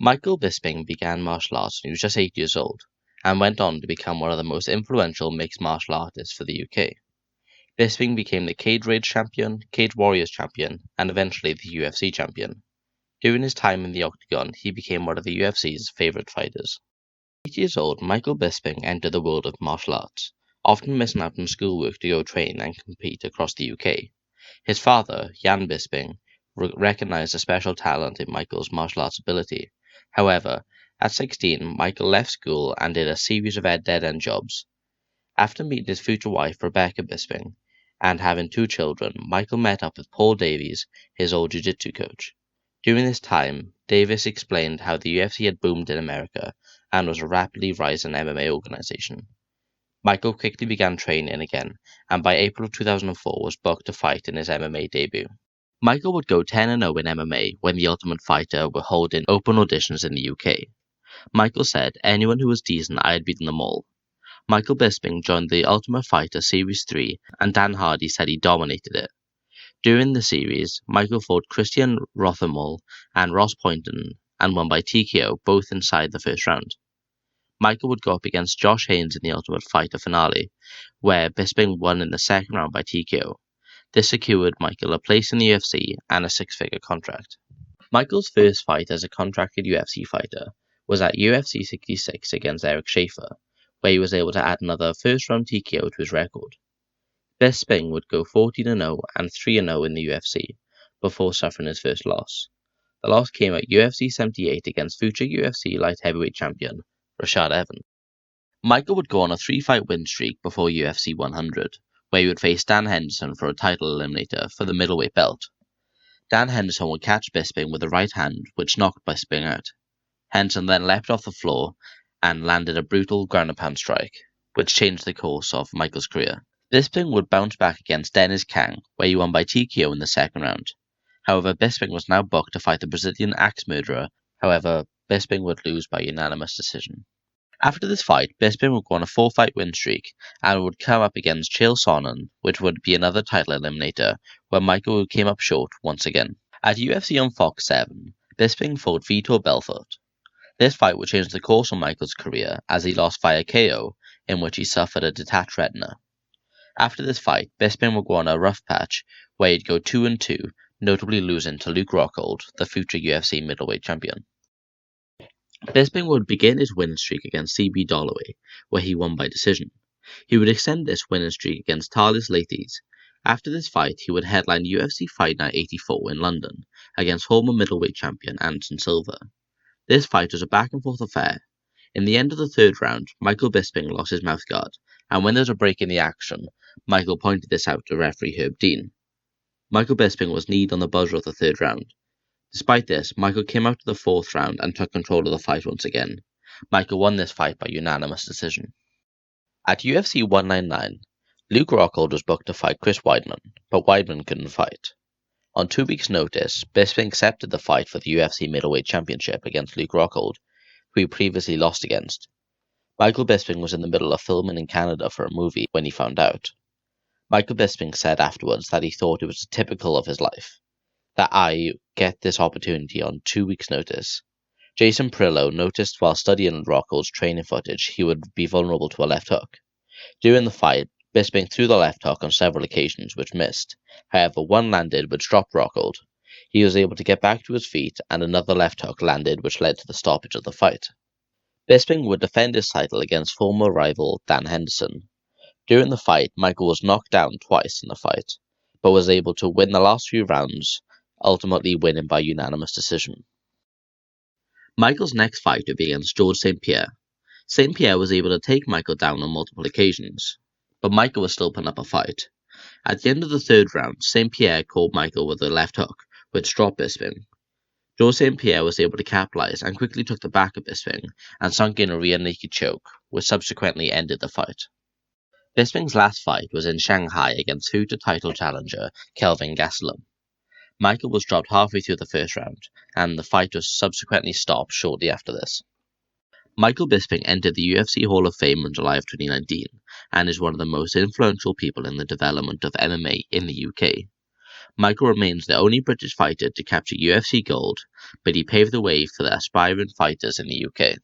Michael Bisping began martial arts when he was just 8 years old, and went on to become one of the most influential mixed martial artists for the UK. Bisping became the Cage Rage champion, Cage Warriors champion, and eventually the UFC champion. During his time in the octagon, he became one of the UFC's favourite fighters. At 8 years old, Michael Bisping entered the world of martial arts, often missing out on schoolwork to go train and compete across the UK. His father, Jan Bisping, recognised a special talent in Michael's martial arts ability. However, at 16, Michael left school and did a series of dead-end jobs. After meeting his future wife, Rebecca Bisping, and having 2 children, Michael met up with Paul Davies, his old jiu-jitsu coach. During this time, Davis explained how the UFC had boomed in America and was a rapidly rising MMA organization. Michael quickly began training again, and by April of 2004 was booked to fight in his MMA debut. Michael would go 10-0 in MMA when The Ultimate Fighter were holding open auditions in the UK. Michael said, "Anyone who was decent, I had beaten them all." Michael Bisping joined The Ultimate Fighter Series 3, and Dan Hardy said he dominated it. During the series, Michael fought Christian Rothermel and Ross Poynton and won by TKO, both inside the first round. Michael would go up against Josh Haynes in the Ultimate Fighter finale, where Bisping won in the second round by TKO. This secured Michael a place in the UFC and a 6-figure contract. Michael's first fight as a contracted UFC fighter was at UFC 66 against Eric Schaefer, where he was able to add another first-round TKO to his record. Bisping would go 14-0 and 3-0 in the UFC, before suffering his first loss. The loss came at UFC 78 against future UFC light heavyweight champion, Rashad Evans. Michael would go on a 3-fight win streak before UFC 100, where he would face Dan Henderson for a title eliminator for the middleweight belt. Dan Henderson would catch Bisping with a right hand, which knocked Bisping out. Henderson then leapt off the floor and landed a brutal ground-and-pound strike, which changed the course of Michael's career. Bisping would bounce back against Dennis Kang, where he won by TKO in the second round. However, Bisping was now booked to fight the Brazilian axe murderer. However, Bisping would lose by unanimous decision. After this fight, Bisping would go on a 4-fight win streak and would come up against Chael Sonnen, which would be another title eliminator, where Michael came up short once again. At UFC on Fox 7, Bisping fought Vitor Belfort. This fight would change the course of Michael's career, as he lost via KO, in which he suffered a detached retina. After this fight, Bisping would go on a rough patch, where he'd go 2-2, notably losing to Luke Rockhold, the future UFC middleweight champion. Bisping would begin his winning streak against CB Dollaway, where he won by decision. He would extend this winning streak against Thales Leites. After this fight, he would headline UFC Fight Night 84 in London, against former middleweight champion Anderson Silva. This fight was a back-and-forth affair. In the end of the third round, Michael Bisping lost his mouthguard, and when there was a break in the action, Michael pointed this out to referee Herb Dean. Michael Bisping was kneed on the buzzer of the third round. Despite this, Michael came out to the fourth round and took control of the fight once again. Michael won this fight by unanimous decision. At UFC 199, Luke Rockhold was booked to fight Chris Weidman, but Weidman couldn't fight. On 2 weeks' notice, Bisping accepted the fight for the UFC middleweight championship against Luke Rockhold, who he previously lost against. Michael Bisping was in the middle of filming in Canada for a movie when he found out. Michael Bisping said afterwards that he thought it was typical of his life, that I get this opportunity on 2 weeks' notice. Jason Perillo noticed while studying Rockhold's training footage he would be vulnerable to a left hook. During the fight, Bisping threw the left hook on several occasions, which missed. However, one landed, which dropped Rockhold. He was able to get back to his feet, and another left hook landed, which led to the stoppage of the fight. Bisping would defend his title against former rival Dan Henderson. During the fight, Michael was knocked down twice in the fight, but was able to win the last few rounds, ultimately winning by unanimous decision. Michael's next fight would be against George St. Pierre. St. Pierre was able to take Michael down on multiple occasions, but Michael was still putting up a fight. At the end of the third round, St. Pierre caught Michael with a left hook, which dropped Bisping. George St. Pierre was able to capitalize and quickly took the back of Bisping and sunk in a rear naked choke, which subsequently ended the fight. Bisping's last fight was in Shanghai against future title challenger Kelvin Gastelum. Michael was dropped halfway through the first round, and the fight was subsequently stopped shortly after this. Michael Bisping entered the UFC Hall of Fame in July of 2019, and is one of the most influential people in the development of MMA in the UK. Michael remains the only British fighter to capture UFC gold, but he paved the way for the aspiring fighters in the UK.